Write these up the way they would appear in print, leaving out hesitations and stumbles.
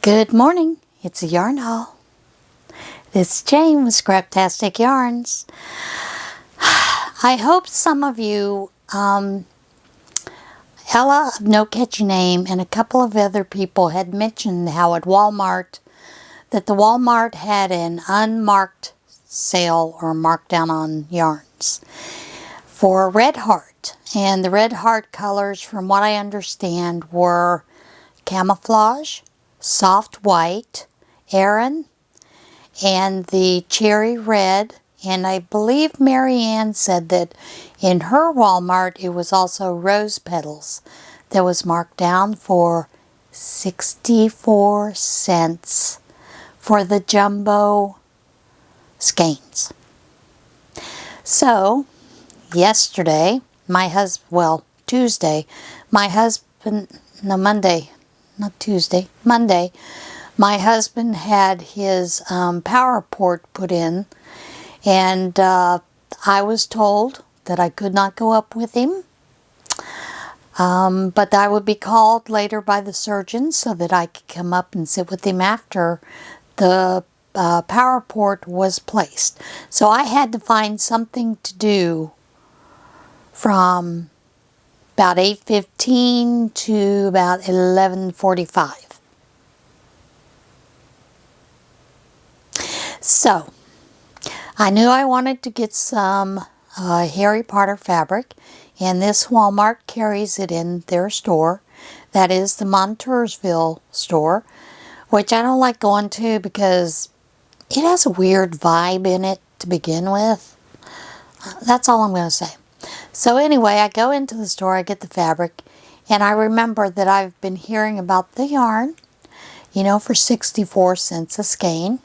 Good morning, it's a yarn haul. This is Jane with ScrapTasticyarns. I hope some of you, Ella of No Catchy Name and a couple of other people had mentioned how at Walmart, that the Walmart had an unmarked sale or markdown on yarns for Red Heart. And the Red Heart colors, from what I understand, were camouflage, soft white, Aran, and the cherry red. And I believe Marianne said that in her Walmart it was also rose petals that was marked down for 64 cents for the jumbo skeins. So yesterday, Tuesday, Monday, my husband had his power port put in, and I was told that I could not go up with him, but I would be called later by the surgeon so that I could come up and sit with him after the power port was placed. So I had to find something to do from about 8:15 to about 11:45. So, I knew I wanted to get some Harry Potter fabric, and this Walmart carries it in their store. That is the Montoursville store, which I don't like going to because it has a weird vibe in it to begin with. That's all I'm going to say. So anyway, I go into the store, I get the fabric, and I remember that I've been hearing about the yarn, for 64 cents a skein.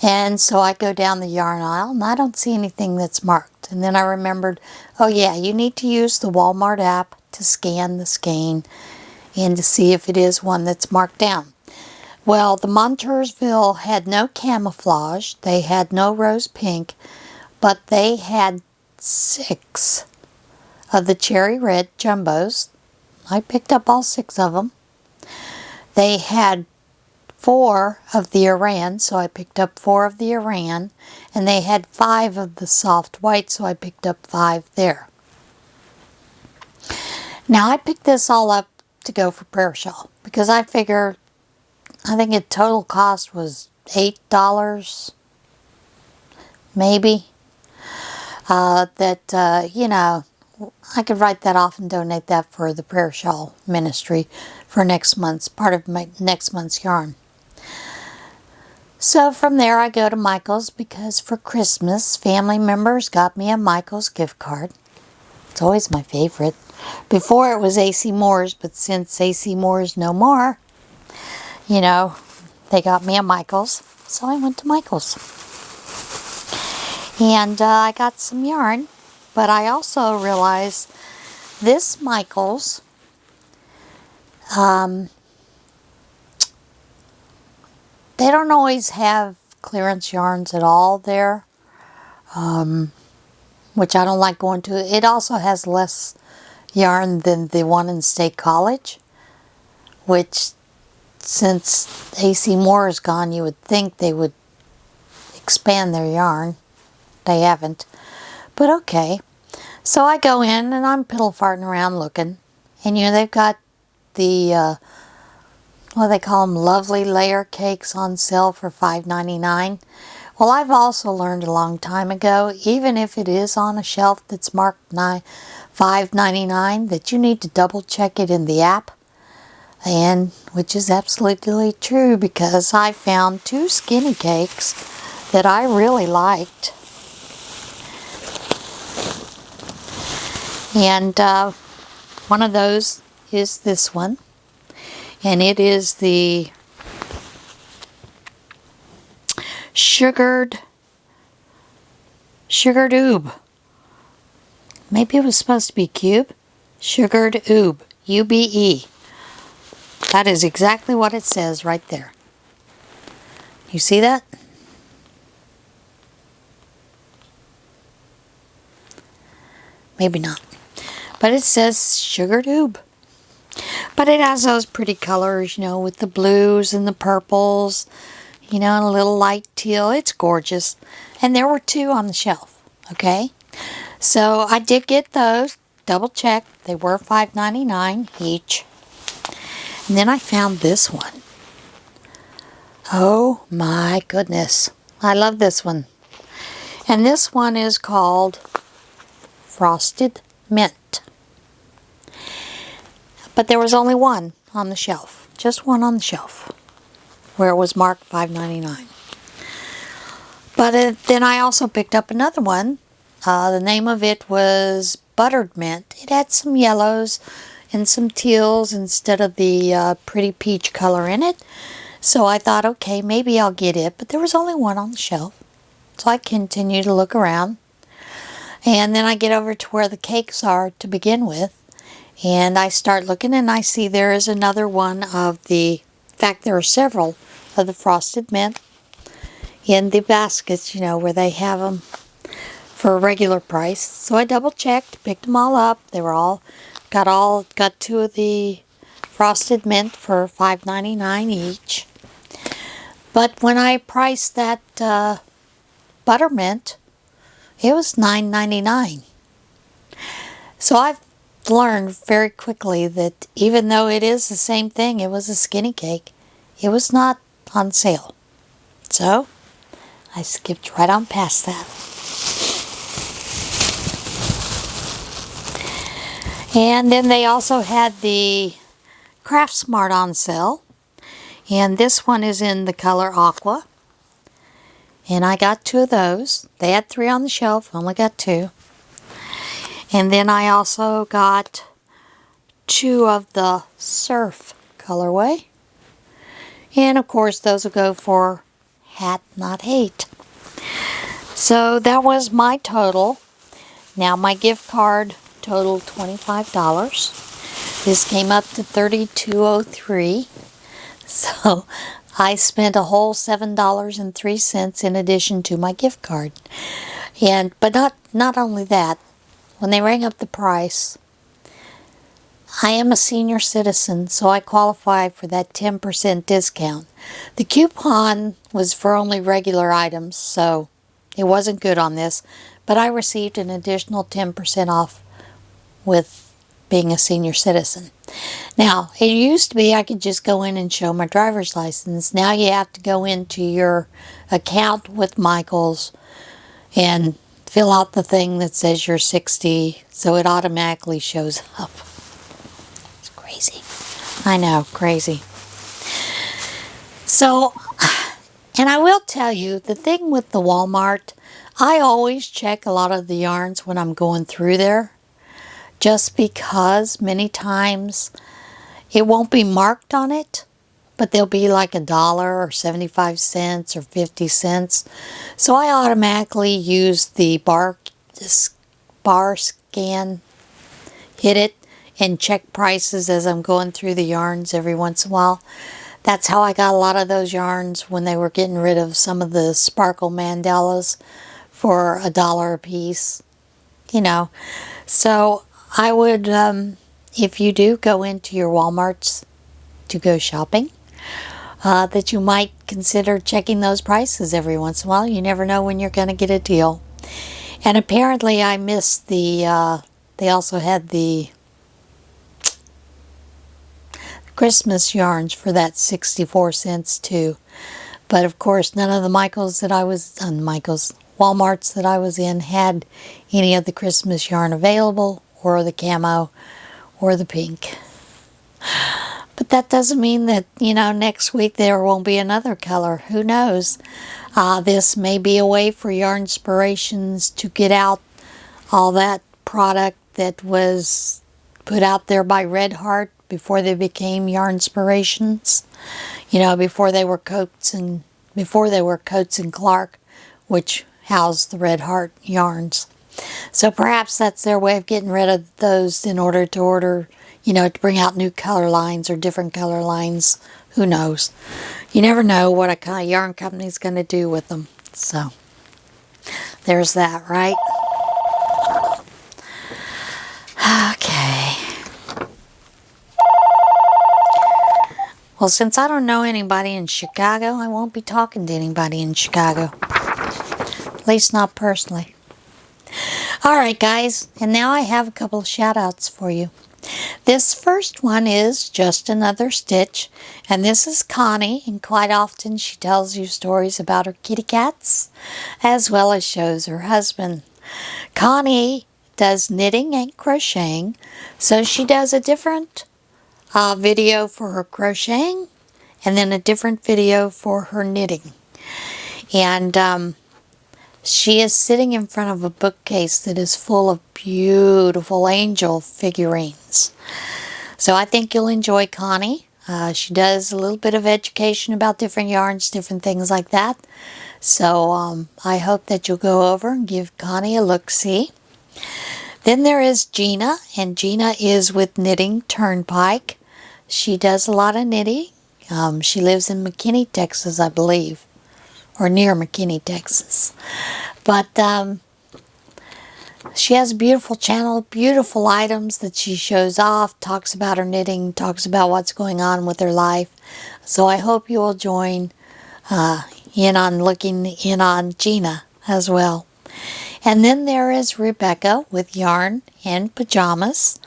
And so I go down the yarn aisle, and I don't see anything that's marked. And then I remembered, oh yeah, you need to use the Walmart app to scan the skein and to see if it is one that's marked down. Well, the Montoursville had no camouflage, they had no rose pink, but they had 6 of the cherry red jumbos. I picked up all 6 of them. They had 4 of the Aran, so I picked up 4 of the Aran, and they had 5 of the soft white, so I picked up 5 there. Now I picked this all up to go for prayer shawl because I think the total cost was $8, maybe. I could write that off and donate that for the prayer shawl ministry for next month's, part of my next month's yarn. So from there I go to Michael's because for Christmas, family members got me a Michael's gift card. It's always my favorite. Before it was AC Moore's, but since AC Moore's no more, they got me a Michael's. So I went to Michael's. And I got some yarn, but I also realized this Michael's, they don't always have clearance yarns at all there, which I don't like going to. It also has less yarn than the one in State College, which since AC Moore is gone, you would think they would expand their yarn. They haven't. But okay. So I go in and I'm piddle-farting around looking. And they've got the, what do they call them, lovely layer cakes on sale for $5.99. Well, I've also learned a long time ago, even if it is on a shelf that's marked $5.99, that you need to double check it in the app. And which is absolutely true because I found 2 skinny cakes that I really liked. And one of those is this one, and it is the sugared oob. Maybe it was supposed to be cube. Sugared oob, U-B-E. That is exactly what it says right there. You see that? Maybe not. But it says sugared oob. But it has those pretty colors, you know, with the blues and the purples, you know, and a little light teal. It's gorgeous. And there were 2 on the shelf, okay? So I did get those, double checked. They were $5.99 each. And then I found this one. Oh my goodness. I love this one. And this one is called Frosted Mint. But there was only 1 on the shelf. Just 1 on the shelf. Where it was marked $5.99. But then I also picked up another one. The name of it was Buttered Mint. It had some yellows and some teals instead of the pretty peach color in it. So I thought, okay, maybe I'll get it. But there was only 1 on the shelf. So I continue to look around. And then I get over to where the cakes are to begin with. And I start looking and I see there is another one of the, in fact there are several of the Frosted Mint in the baskets, you know, where they have them for a regular price. So I double checked, picked them all up. They were got 2 of the Frosted Mint for $5.99 each. But when I priced that Buttermint, it was $9.99. So I've learned very quickly that even though it is the same thing, it was a skinny cake, it was not on sale. So I skipped right on past that. And then they also had the Craft Smart on sale. And this one is in the color Aqua. And I got 2 of those. They had 3 on the shelf. I only got 2. And then I also got 2 of the Surf colorway. And of course those will go for Hat Not Hate. So that was my total. Now my gift card totaled $25. This came up to $32.03. So I spent a whole $7.03 in addition to my gift card. But not only that, when they rang up the price, I am a senior citizen, so I qualify for that 10% discount. The coupon was for only regular items, so it wasn't good on this, but I received an additional 10% off with being a senior citizen. Now, it used to be I could just go in and show my driver's license. Now you have to go into your account with Michael's and fill out the thing that says you're 60, so it automatically shows up. It's crazy. I know, crazy. So, and I will tell you, the thing with the Walmart, I always check a lot of the yarns when I'm going through there, just because many times it won't be marked on it, but there'll be like $1 or 75 cents or 50 cents. So I automatically use the bar scan, hit it, and check prices as I'm going through the yarns every once in a while. That's how I got a lot of those yarns when they were getting rid of some of the sparkle mandalas for $1 a piece, you know. So I would, if you do go into your Walmarts to go shopping, that you might consider checking those prices every once in a while. You never know when you're going to get a deal. And apparently I missed the, they also had the Christmas yarns for that 64 cents too. But of course none of the Walmarts that I was in had any of the Christmas yarn available, or the camo, or the pink. But that doesn't mean that, you know, next week there won't be another color. Who knows? This may be a way for Yarnspirations to get out all that product that was put out there by Red Heart before they became Yarnspirations. You know, before they were Coates and Clark, which housed the Red Heart yarns. So perhaps that's their way of getting rid of those in order to order, you know, to bring out new color lines or different color lines. Who knows? You never know what a kind of yarn company's going to do with them. So there's that, right? Okay. Well, since I don't know anybody in Chicago, I won't be talking to anybody in Chicago. At least not personally. Alright guys, and now I have a couple of shout-outs for you. This first one is Just Another Stitch, and this is Connie, and quite often she tells you stories about her kitty cats, as well as shows her husband. Connie does knitting and crocheting, so she does a different video for her crocheting, and then a different video for her knitting. And she is sitting in front of a bookcase that is full of beautiful angel figurines. So I think you'll enjoy Connie. She does a little bit of education about different yarns, different things like that. So I hope that you'll go over and give Connie a look-see. Then there is Gina, and Gina is with Knitting TurnPike. She does a lot of knitting. She lives in McKinney, Texas, I believe. Or near McKinney, Texas. But she has a beautiful channel, beautiful items that she shows off, talks about her knitting, talks about what's going on with her life. So I hope you will join in on looking in on Gina as well. And then there is Rebecca with Yarn and Pajamas.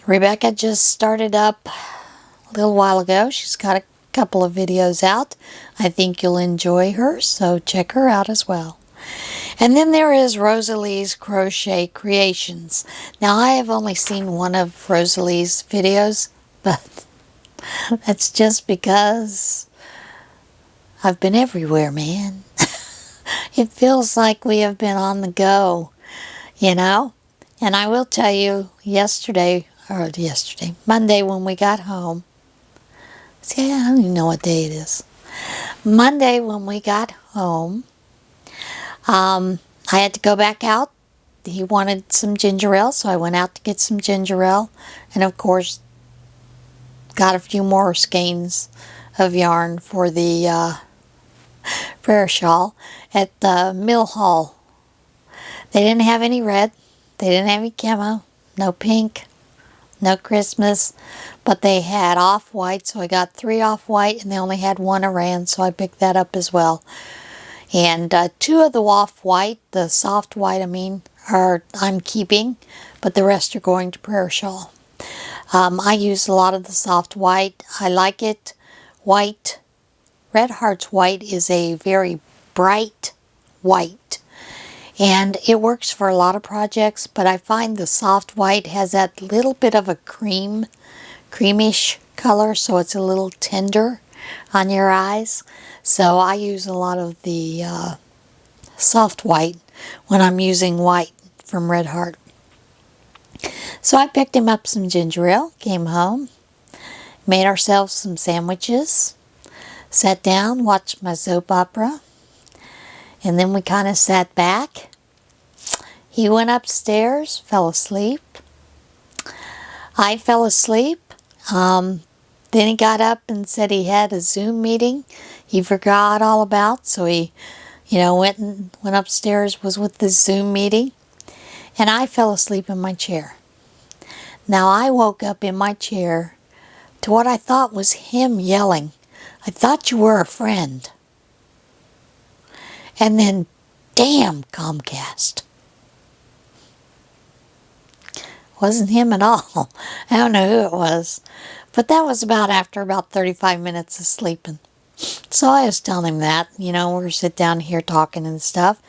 Rebecca just started up a little while ago. She's got a couple of videos out. I think you'll enjoy her, so check her out as well. And then there is Rosalie's Crochet Creations. Now I have only seen one of Rosalie's videos, but that's just because I've been everywhere, man. It feels like we have been on the go, you know? And I will tell you, Monday when we got home, see, I don't even know what day it is. Monday when we got home, I had to go back out. He wanted some ginger ale, so I went out to get some ginger ale. And of course, got a few more skeins of yarn for the prayer shawl at the mill hall. They didn't have any red. They didn't have any camo. No pink. No Christmas. But they had off-white, so I got 3 off-white, and they only had 1 Aran, so I picked that up as well. And 2 of the off-white, the soft white, I'm keeping, but the rest are going to prayer shawl. I use a lot of the soft white. I like it. White, Red Heart's white is a very bright white. And it works for a lot of projects, but I find the soft white has that little bit of a creamish color, so it's a little tender on your eyes. So I use a lot of the soft white when I'm using white from Red Heart. So I picked him up some ginger ale, came home, made ourselves some sandwiches, sat down, watched my soap opera, and then we kind of sat back. He went upstairs, fell asleep. I fell asleep. Then he got up and said he had a Zoom meeting he forgot all about, so he, went upstairs, was with the Zoom meeting, and I fell asleep in my chair. Now I woke up in my chair to what I thought was him yelling, "I thought you were a friend." And then, damn Comcast. Wasn't him at all. I don't know who it was. But that was after about 35 minutes of sleeping. So I was telling him that, we're sitting down here talking and stuff.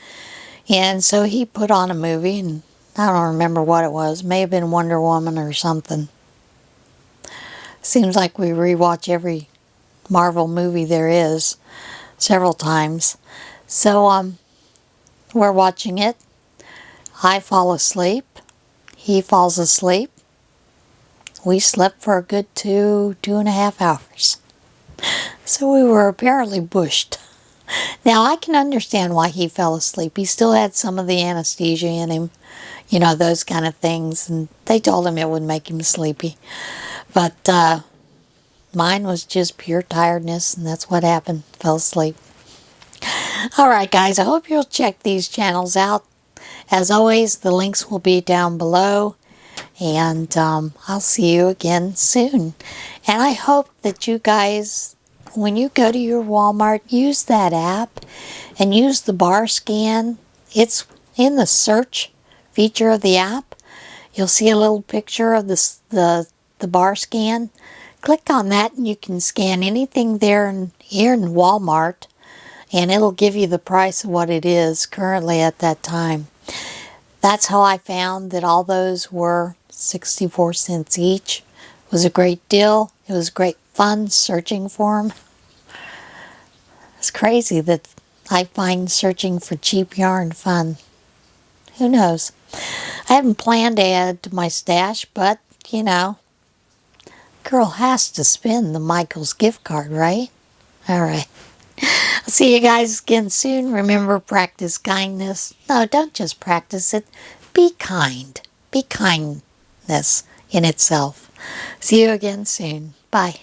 And so he put on a movie, and I don't remember what it was. It may have been Wonder Woman or something. Seems like we rewatch every Marvel movie there is several times. So we're watching it. I fall asleep. He falls asleep. We slept for a good 2.5 hours. So we were apparently bushed. Now I can understand why he fell asleep. He still had some of the anesthesia in him. Those kind of things. And they told him it would make him sleepy. But mine was just pure tiredness, and that's what happened. Fell asleep. Alright guys, I hope you'll check these channels out. As always, the links will be down below. And I'll see you again soon. And I hope that you guys, when you go to your Walmart, use that app and use the bar scan. It's in the search feature of the app. You'll see a little picture of the bar scan. Click on that and you can scan anything there here in Walmart, and it'll give you the price of what it is currently at that time. That's how I found that all those were 64 cents each. It was a great deal. It was great fun searching for them. It's crazy that I find searching for cheap yarn fun. Who knows? I hadn't planned to add to my stash, but, you know, girl has to spend the Michael's gift card, right? Alright. I'll see you guys again soon. Remember, practice kindness. No, don't just practice it. Be kind. Be kindness in itself. See you again soon. Bye.